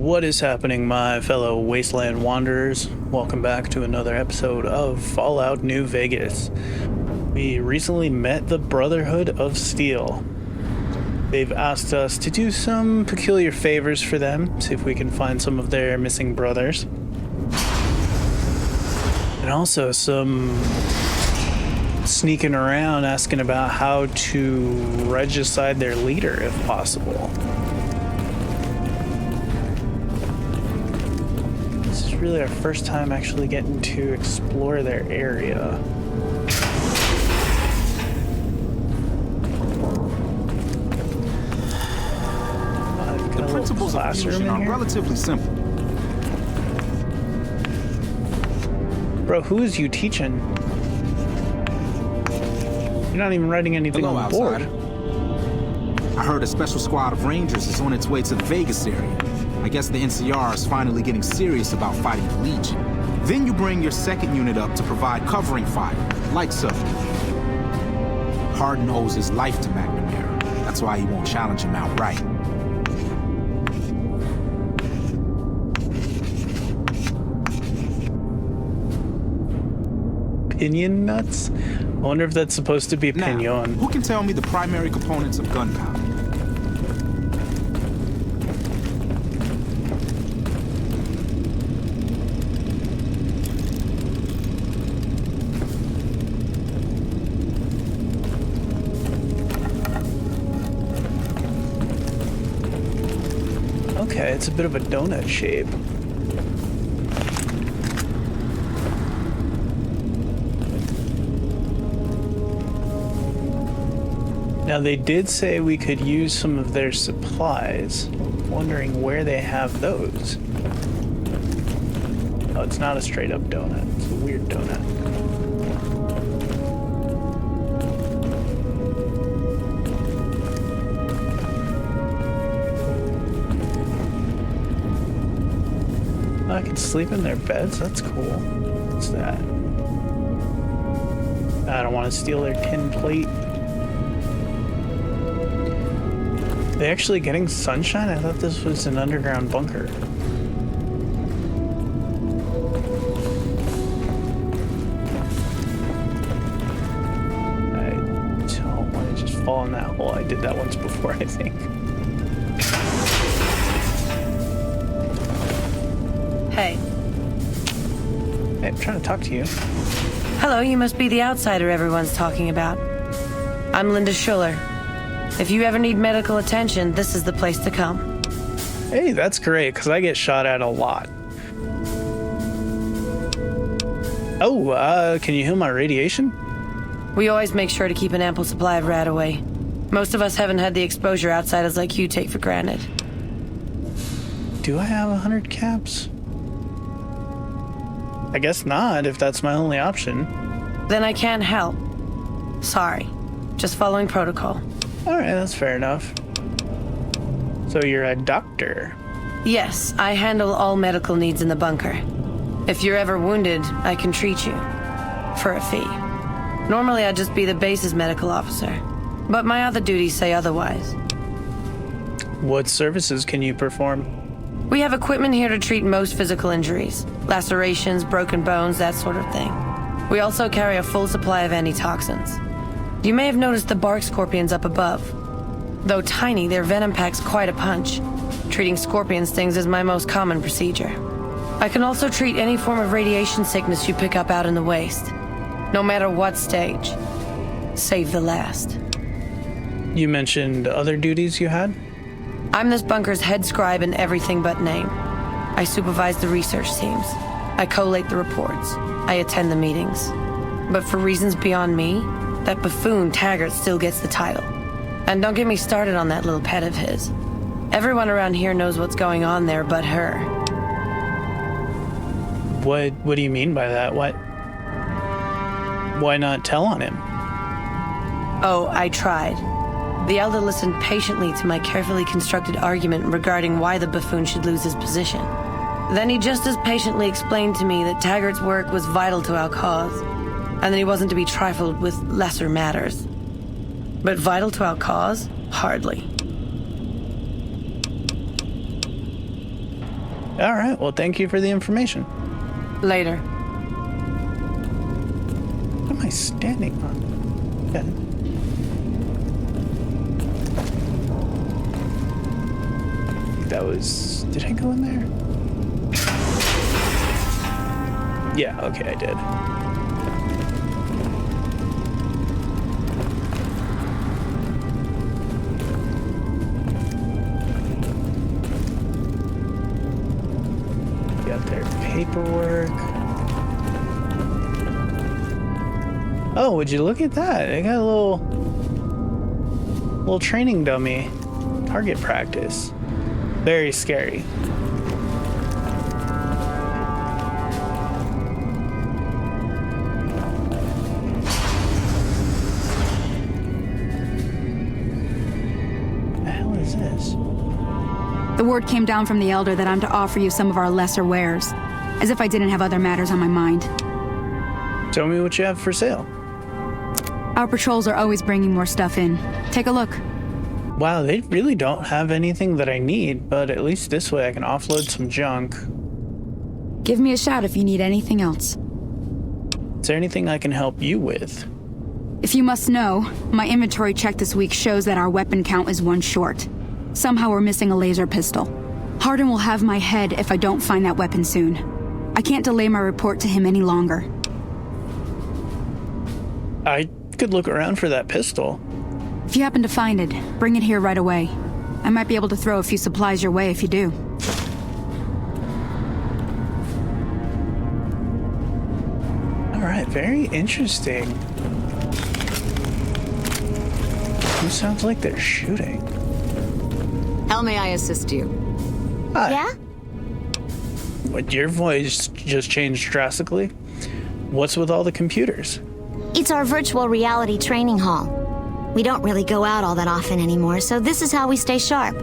What is happening, my fellow Wasteland Wanderers? Welcome back to another episode of Fallout New Vegas. We recently met the Brotherhood of Steel. They've asked us to do some peculiar favors for them, see if we can find some of their missing brothers. And also some sneaking around asking about how to regicide their leader if possible. This is really our first time actually getting to explore their area. The principles of fusion are relatively simple. Bro, who is you teaching? You're not even writing anything on the board. I heard a special squad of Rangers is on its way to the Vegas area. I guess the NCR is finally getting serious about fighting the Legion. Then you bring your second unit up to provide covering fire, like so. Hardin owes his life to McNamara. That's why he won't challenge him outright. Pinion nuts? I wonder if that's supposed to be Now, pinion. who can tell me the primary components of gunpowder? Okay, it's a bit of a donut shape. Now, they did say we could use some of their supplies. I'm wondering where they have those. Oh, it's not a straight up donut. It's a weird donut. I can sleep in their beds? That's cool. What's that? I don't want to steal their tin plate. They actually getting sunshine? I thought this was an underground bunker. I don't want to just fall in that hole. I did that once before, I think. Hey. Hey, I'm trying to talk to you. Hello, you must be the outsider everyone's talking about. I'm Linda Schuller. If you ever need medical attention, this is the place to come. Hey, that's great, because I get shot at a lot. Oh, can you heal my radiation? We always make sure to keep an ample supply of Radaway. Most of us haven't had the exposure outsiders like you take for granted. Do I have 100 caps? I guess not, if that's my only option. Then I can't help. Sorry. Just following protocol. Alright, that's fair enough. So you're a doctor? Yes, I handle all medical needs in the bunker. If you're ever wounded, I can treat you. For a fee. Normally I'd just be the base's medical officer. But my other duties say otherwise. What services can you perform? We have equipment here to treat most physical injuries. Lacerations, broken bones, that sort of thing. We also carry a full supply of antitoxins. You may have noticed the bark scorpions up above. Though tiny, their venom packs quite a punch. Treating scorpion stings is my most common procedure. I can also treat any form of radiation sickness you pick up out in the waste. No matter what stage. Save the last. You mentioned other duties you had? I'm this bunker's head scribe in everything but name. I supervise the research teams. I collate the reports. I attend the meetings. But for reasons beyond me, that buffoon Taggart still gets the title. And don't get me started on that little pet of his. Everyone around here knows what's going on there but her. What do you mean by that? Why not tell on him? Oh, I tried. The elder listened patiently to my carefully constructed argument regarding why the buffoon should lose his position. Then he just as patiently explained to me that Taggart's work was vital to our cause, and that he wasn't to be trifled with lesser matters. But vital to our cause? Hardly. All right, well, thank you for the information. Later. What am I standing on? Okay. That was... Did I go in there? Yeah, okay, I did. Got their paperwork. Oh, would you look at that? They got a little training dummy. Target practice. Very scary. What the hell is this? The word came down from the Elder that I'm to offer you some of our lesser wares, as if I didn't have other matters on my mind. Tell me what you have for sale. Our patrols are always bringing more stuff in. Take a look. Wow, they really don't have anything that I need, but at least this way I can offload some junk. Give me a shout if you need anything else. Is there anything I can help you with? If you must know, my inventory check this week shows that our weapon count is one short. Somehow we're missing a laser pistol. Hardin will have my head if I don't find that weapon soon. I can't delay my report to him any longer. I could look around for that pistol. If you happen to find it, bring it here right away. I might be able to throw a few supplies your way if you do. All right, very interesting. Who sounds like they're shooting? How may I assist you? Hi. Yeah? What, your voice just changed drastically? What's with all the computers? It's our virtual reality training hall. We don't really go out all that often anymore, so this is how we stay sharp.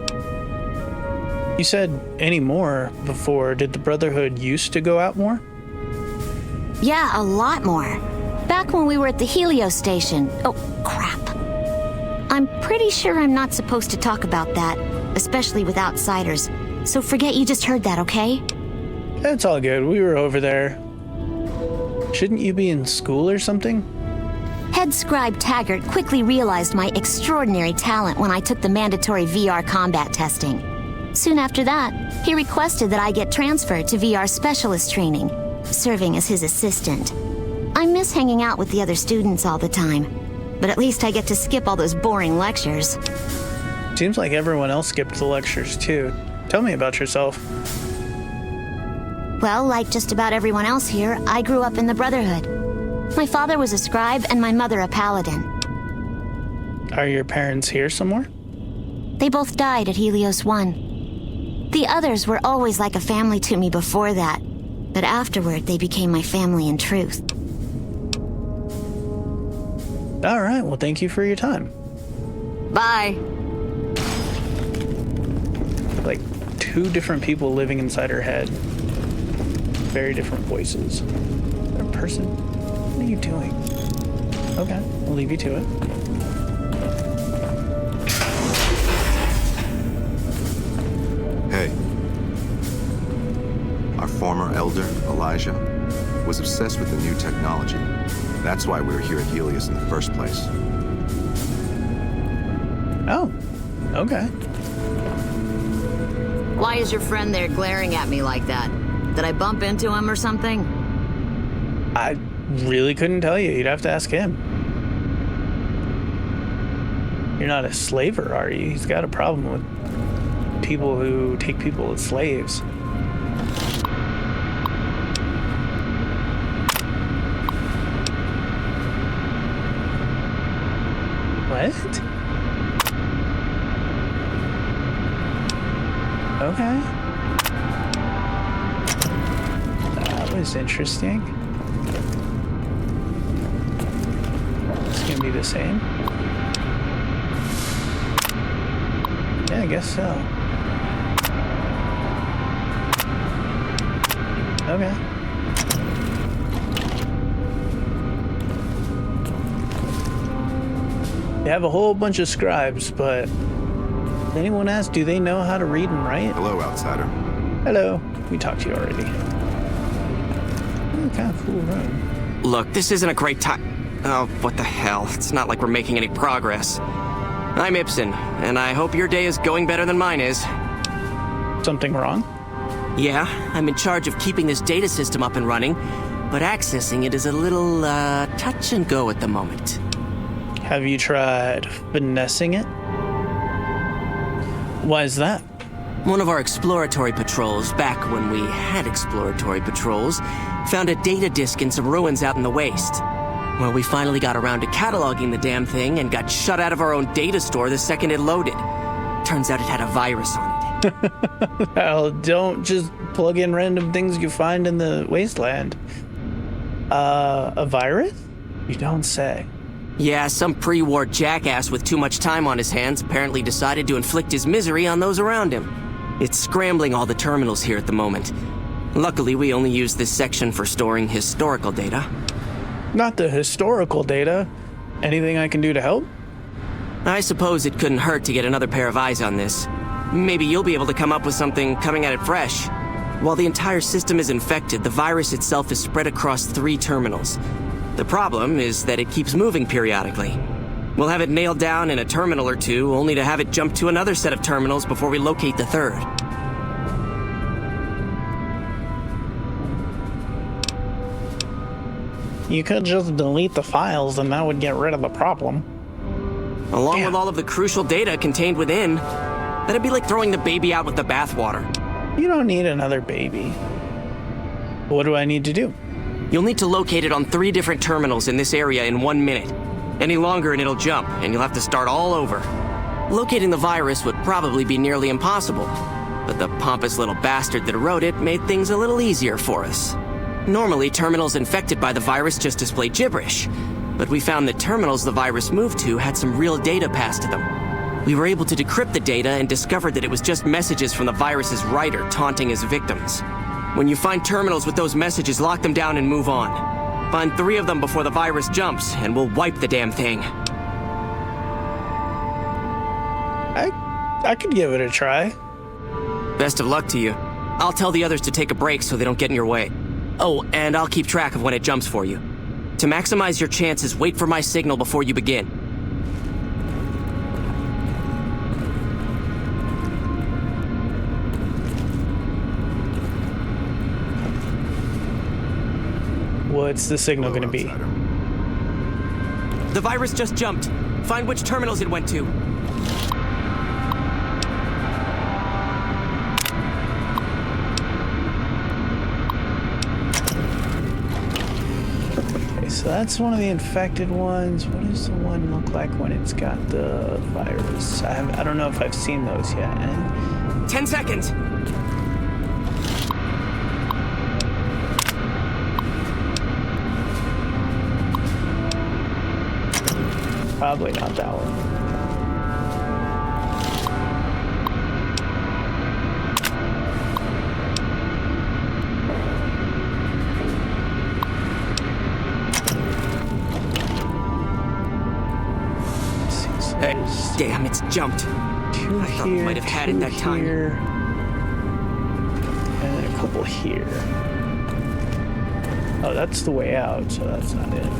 You said any more before. Did the Brotherhood used to go out more? Yeah, a lot more. Back when we were at the Helios station. Oh, crap. I'm pretty sure I'm not supposed to talk about that, especially with outsiders. So forget you just heard that, okay? It's all good. We were over there. Shouldn't you be in school or something? Head scribe Taggart quickly realized my extraordinary talent when I took the mandatory VR combat testing. Soon after that, he requested that I get transferred to VR specialist training, serving as his assistant. I miss hanging out with the other students all the time, but at least I get to skip all those boring lectures. Seems like everyone else skipped the lectures too. Tell me about yourself. Well, like just about everyone else here, I grew up in the Brotherhood. My father was a scribe and my mother a paladin. Are your parents here somewhere? They both died at Helios 1. The others were always like a family to me before that, but afterward they became my family in truth. All right, well, thank you for your time. Bye. Like two different people living inside her head. Very different voices. Is there a person? What are you doing? Okay, I'll leave you to it. Hey. Our former elder, Elijah, was obsessed with the new technology. That's why we were here at Helios in the first place. Oh, okay. Why is your friend there glaring at me like that? Did I bump into him or something? I really couldn't tell you. You'd have to ask him. You're not a slaver, are you? He's got a problem with people who take people as slaves. What? Okay. That was interesting. It's gonna be the same? Yeah, I guess so. Okay. They have a whole bunch of scribes, but anyone ask, do they know how to read and write? Hello, outsider. Hello. we talked to you already. Kind of cool room. Look, this isn't a great time. Oh, what the hell? It's not like we're making any progress. I'm Ibsen, and I hope your day is going better than mine is. Something wrong? Yeah, I'm in charge of keeping this data system up and running, but accessing it is a little, touch and go at the moment. Have you tried finessing it? Why is that? One of our exploratory patrols, back when we had exploratory patrols, found a data disk in some ruins out in the waste. Well, we finally got around to cataloging the damn thing and got shut out of our own data store the second it loaded. Turns out it had a virus on it. Well, don't just plug in random things you find in the wasteland. A virus? You don't say. Yeah, some pre-war jackass with too much time on his hands apparently decided to inflict his misery on those around him. It's scrambling all the terminals here at the moment. Luckily, we only use this section for storing historical data. Not the historical data. Anything I can do to help? I suppose it couldn't hurt to get another pair of eyes on this. Maybe you'll be able to come up with something coming at it fresh. While the entire system is infected, the virus itself is spread across 3 terminals. The problem is that it keeps moving periodically. We'll have it nailed down in a terminal or 2, only to have it jump to another set of terminals before we locate the 3rd. You could just delete the files and that would get rid of the problem. Along with all of the crucial data contained within, that'd be like throwing the baby out with the bathwater. You don't need another baby. What do I need to do? You'll need to locate it on 3 different terminals in this area in 1 minute. Any longer and it'll jump, and you'll have to start all over. Locating the virus would probably be nearly impossible, but the pompous little bastard that wrote it made things a little easier for us. Normally, terminals infected by the virus just display gibberish, but we found that terminals the virus moved to had some real data passed to them. We were able to decrypt the data and discovered that it was just messages from the virus's writer taunting his victims. When you find terminals with those messages, lock them down and move on. Find 3 of them before the virus jumps, and we'll wipe the damn thing. I could give it a try. Best of luck to you. I'll tell the others to take a break so they don't get in your way. Oh, and I'll keep track of when it jumps for you. To maximize your chances, wait for my signal before you begin. What's the signal going to be? The virus just jumped. Find which terminals it went to. Okay, so that's one of the infected ones. What does the one look like when it's got the virus? I don't know if I've seen those yet. 10 seconds. Probably not that one. Hey, damn, it's jumped. 2 I thought we here, might have had 2 it that time. here, and then a couple here. Oh, that's the way out, so that's not it.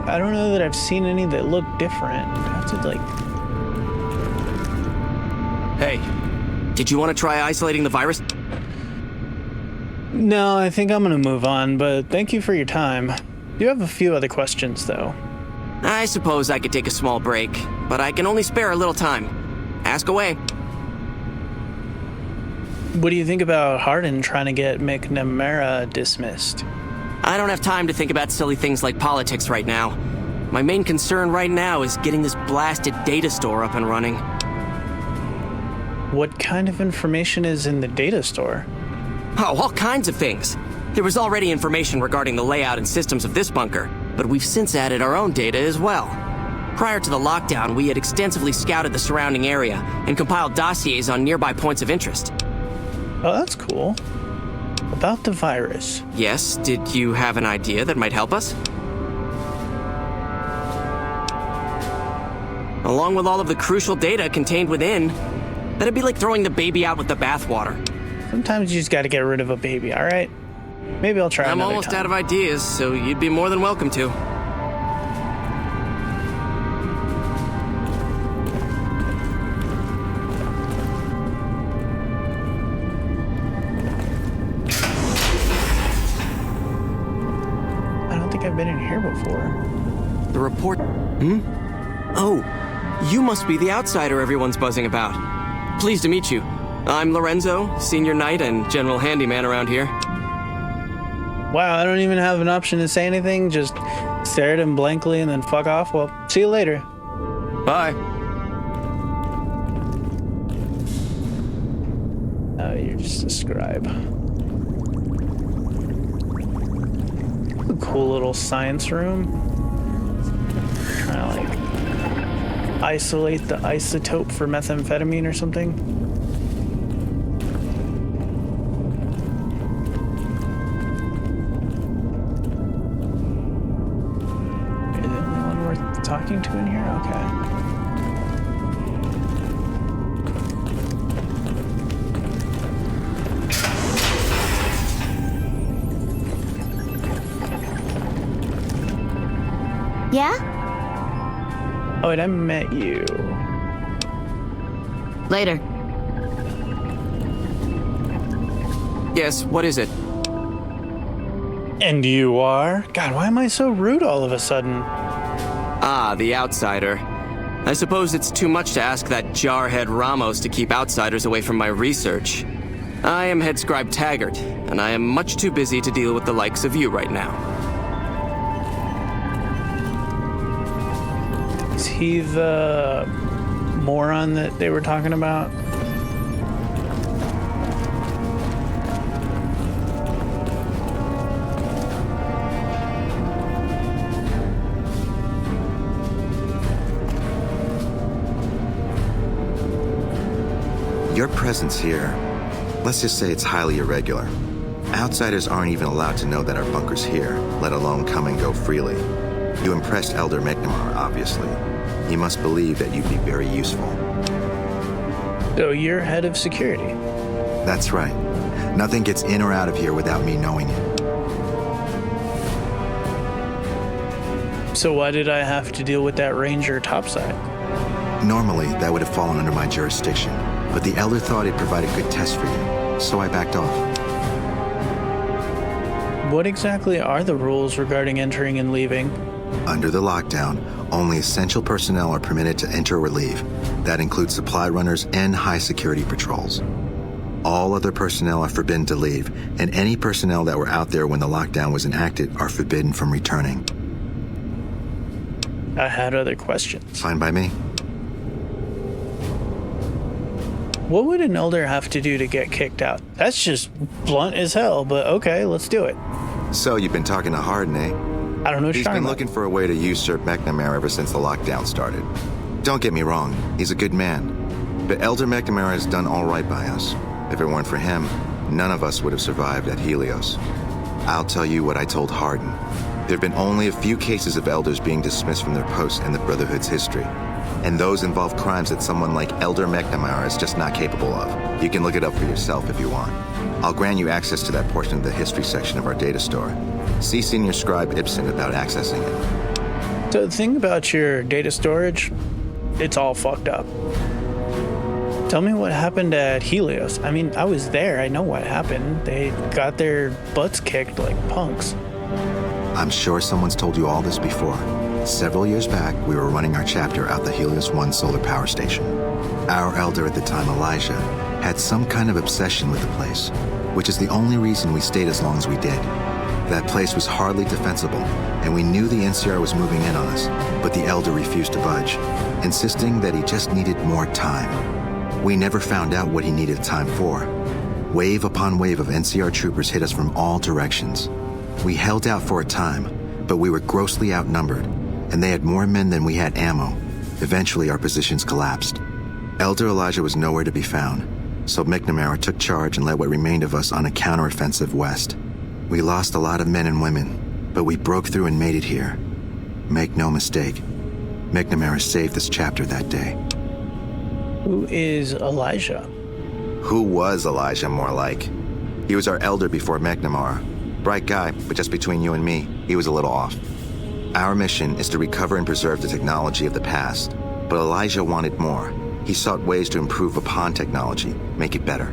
I don't know that I've seen any that look different. I have to, like... Hey, did you want to try isolating the virus? No, I think I'm gonna move on, but thank you for your time. You have a few other questions, though. I suppose I could take a small break, but I can only spare a little time. Ask away. What do you think about Hardin trying to get McNamara dismissed? I don't have time to think about silly things like politics right now. My main concern right now is getting this blasted data store up and running. What kind of information is in the data store? Oh, all kinds of things. There was already information regarding the layout and systems of this bunker, but we've since added our own data as well. Prior to the lockdown, we had extensively scouted the surrounding area and compiled dossiers on nearby points of interest. Oh, that's cool. About the virus. Yes, did you have an idea that might help us? Along with all of the crucial data contained within, that'd be like throwing the baby out with the bathwater. Sometimes you just gotta get rid of a baby, alright? Maybe I'll try I'm another almost time. out of ideas, so you'd be more than welcome to. I don't think I've been in here before. The report... Oh, you must be the outsider everyone's buzzing about. Pleased to meet you. I'm Lorenzo, senior knight and general handyman around here. Wow, I don't even have an option to say anything, just stare at him blankly and then fuck off. Well, see you later. Bye. Oh, you're just a scribe. A cool little science room. Trying to like isolate the isotope for methamphetamine or something. Talking to in here? Okay. Yeah? Oh, wait, I met you. Later. Yes, what is it? And you are? God, why am I so rude all of a sudden? Ah, the outsider. I suppose it's too much to ask that jarhead Ramos to keep outsiders away from my research. I am head scribe Taggart, and I am much too busy to deal with the likes of you right now. Is he the moron that they were talking about? Your presence here, let's just say it's highly irregular. Outsiders aren't even allowed to know that our bunker's here, let alone come and go freely. You impressed Elder McNamara, obviously. He must believe that you'd be very useful. So you're head of security. That's right. Nothing gets in or out of here without me knowing it. So why did I have to deal with that ranger topside? Normally, that would have fallen under my jurisdiction, but the Elder thought it provided good test for you, so I backed off. What exactly are the rules regarding entering and leaving? Under the lockdown, only essential personnel are permitted to enter or leave. That includes supply runners and high security patrols. All other personnel are forbidden to leave, and any personnel that were out there when the lockdown was enacted are forbidden from returning. I had other questions. Fine by me. What would an elder have to do to get kicked out? That's just blunt as hell, but okay, let's do it. So you've been talking to Harden, eh? I don't know what He's you're talking been about. looking for a way to usurp McNamara ever since the lockdown started. Don't get me wrong, he's a good man. But Elder McNamara has done all right by us. If it weren't for him, none of us would have survived at Helios. I'll tell you what I told Harden. There have been only a few cases of elders being dismissed from their posts in the Brotherhood's history. And those involve crimes that someone like Elder McNamara is just not capable of. You can look it up for yourself if you want. I'll grant you access to that portion of the history section of our data store. See Senior Scribe Ibsen about accessing it. So the thing about your data storage, it's all fucked up. Tell me what happened at Helios. I mean, I was there. I know what happened. They got their butts kicked like punks. I'm sure someone's told you all this before. Several years back, we were running our chapter out the Helios 1 solar power station. Our elder at the time, Elijah, had some kind of obsession with the place, which is the only reason we stayed as long as we did. That place was hardly defensible, and we knew the NCR was moving in on us, but the elder refused to budge, insisting that he just needed more time. We never found out what he needed time for. Wave upon wave of NCR troopers hit us from all directions. We held out for a time, but we were grossly outnumbered, and they had more men than we had ammo. Eventually, our positions collapsed. Elder Elijah was nowhere to be found, so McNamara took charge and led what remained of us on a counteroffensive west. We lost a lot of men and women, but we broke through and made it here. Make no mistake, McNamara saved this chapter that day. Who is Elijah? Who was Elijah, more like? He was our elder before McNamara. Bright guy, but just between you and me, he was a little off. Our mission is to recover and preserve the technology of the past, but Elijah wanted more. He sought ways to improve upon technology, make it better.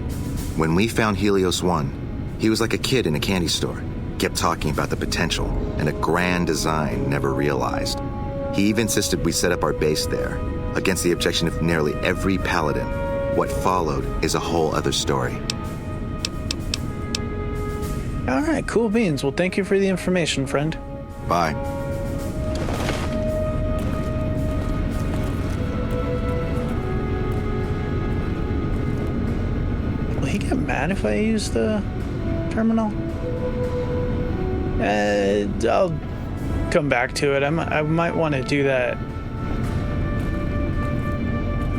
When we found Helios 1, he was like a kid in a candy store, kept talking about the potential and a grand design never realized. He even insisted we set up our base there, against the objection of nearly every paladin. What followed is a whole other story. All right, cool beans. Well, thank you for the information, friend. Bye. Will he get mad if I use the terminal? I'll come back to it. I might want to do that.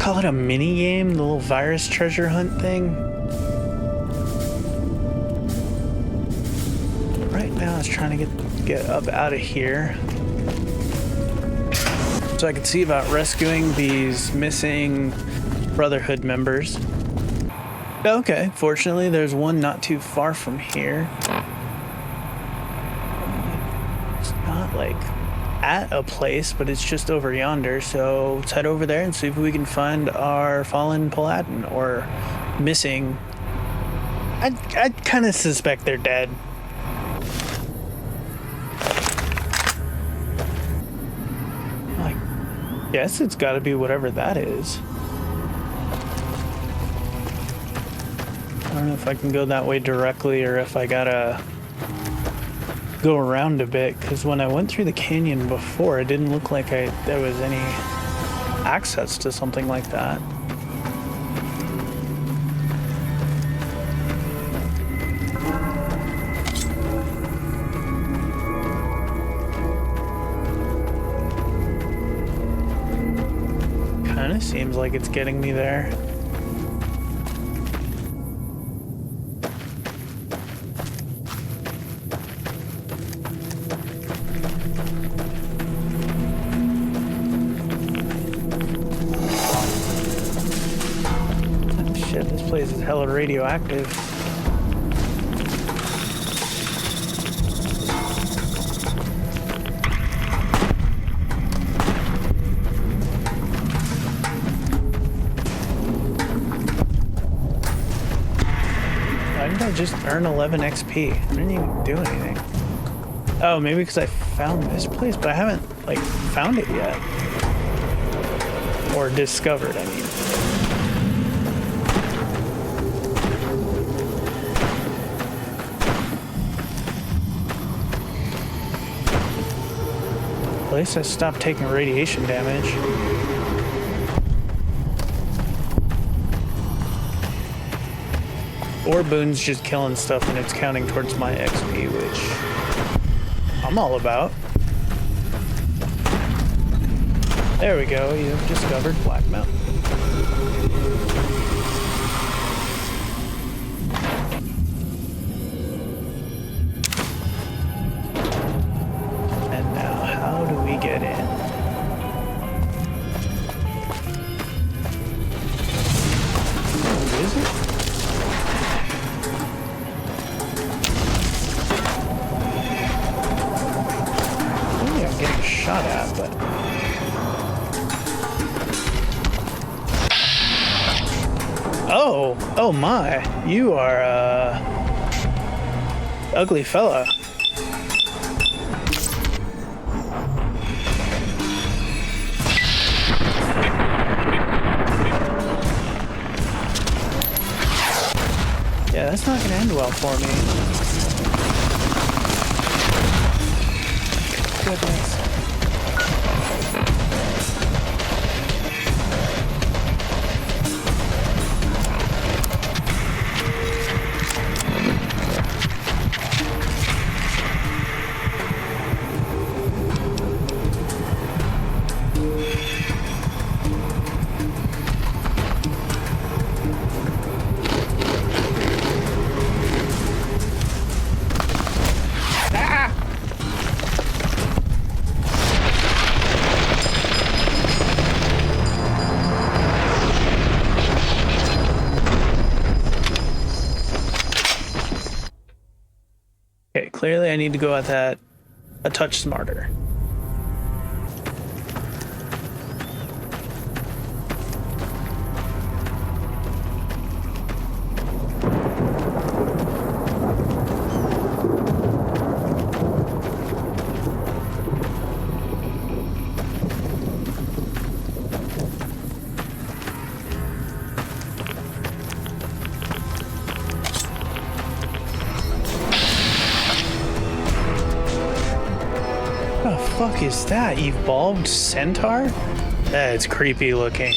Call it a mini game, the little virus treasure hunt thing. Right now, I was trying to get up out of here, so I could see about rescuing these missing Brotherhood members. Okay, fortunately, there's one not too far from here. It's not like at a place, but it's just over yonder, so let's head over there and see if we can find our fallen Paladin or missing. I kind of suspect they're dead. I guess it's got to be whatever that is. I don't know if I can go that way directly or if I gotta go around a bit, because when I went through the canyon before, it didn't look like there was any access to something like that. Kind of seems like it's getting me there. Shit, this place is hella radioactive. Why did I just earn 11 XP? I didn't even do anything. Oh, maybe because I found this place, but I haven't, like, found it yet. Or discovered, I mean. At least I stopped taking radiation damage. Or Boone's just killing stuff and it's counting towards my XP, which I'm all about. There we go, you've discovered Black Mountain. And now, how do we get in? Oh, is it? Maybe I'm getting shot at, but... Oh my, you are a ugly fella. Yeah, that's not gonna end well for me. Goodness. clearly I need to go at that a touch smarter. What the fuck is that? Evolved centaur? That's creepy looking.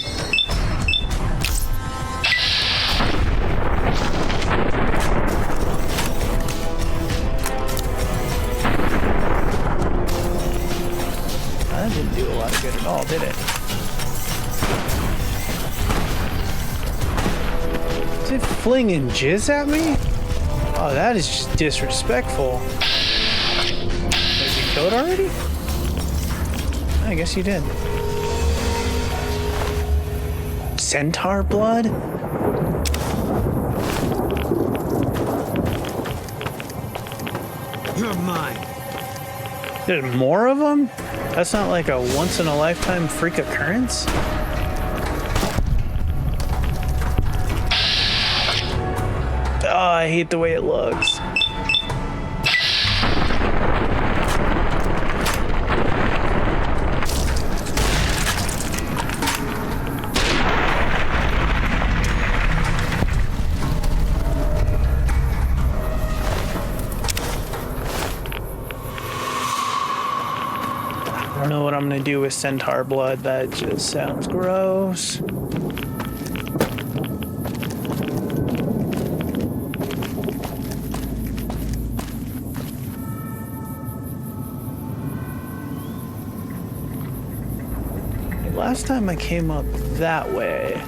That didn't do a lot of good at all, did it? Is it flinging jizz at me? Oh, that is just disrespectful. Killed already? I guess you did. Centaur blood? You're mine. There's more of them? That's not like a once-in-a-lifetime freak occurrence? Oh, I hate the way it looks. I don't know what I'm gonna do with centaur blood. That just sounds gross. Last time I came up that way.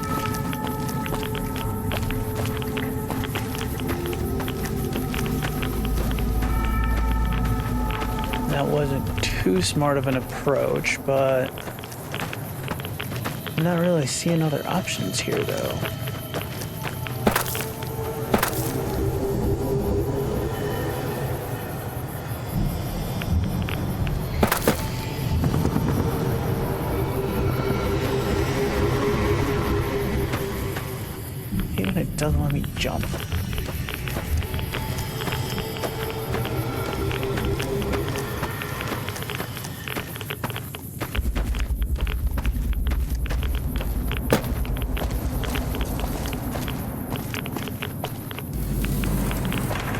That wasn't too smart of an approach, but I'm not really seeing other options here, though. Even it doesn't let me jump.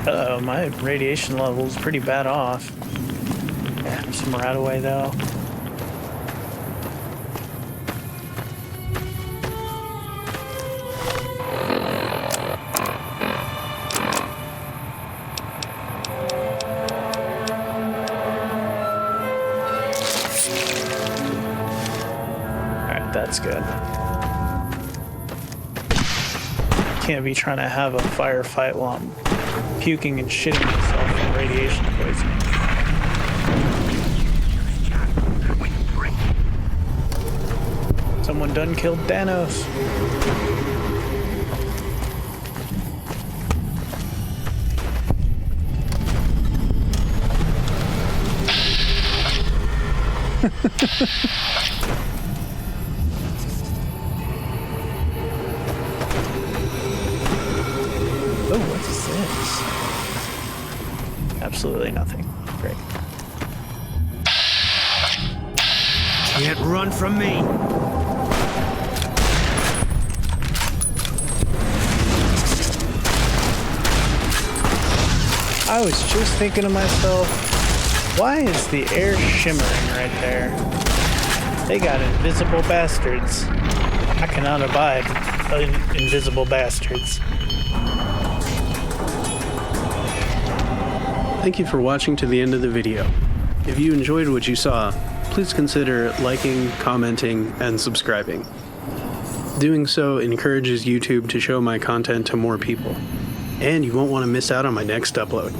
Uh-oh, my radiation level is pretty bad off. Yeah, some right away though. Alright, that's good. Can't be trying to have a firefight while I'm puking and shitting myself from radiation poisoning. Someone done killed Thanos. Oh, what is this? Absolutely nothing. Great. Can't run from me. I was just thinking to myself, why is the air shimmering right there? They got invisible bastards. I cannot abide invisible bastards. Thank you for watching to the end of the video. If you enjoyed what you saw, please consider liking, commenting, and subscribing. Doing so encourages YouTube to show my content to more people, and you won't want to miss out on my next upload.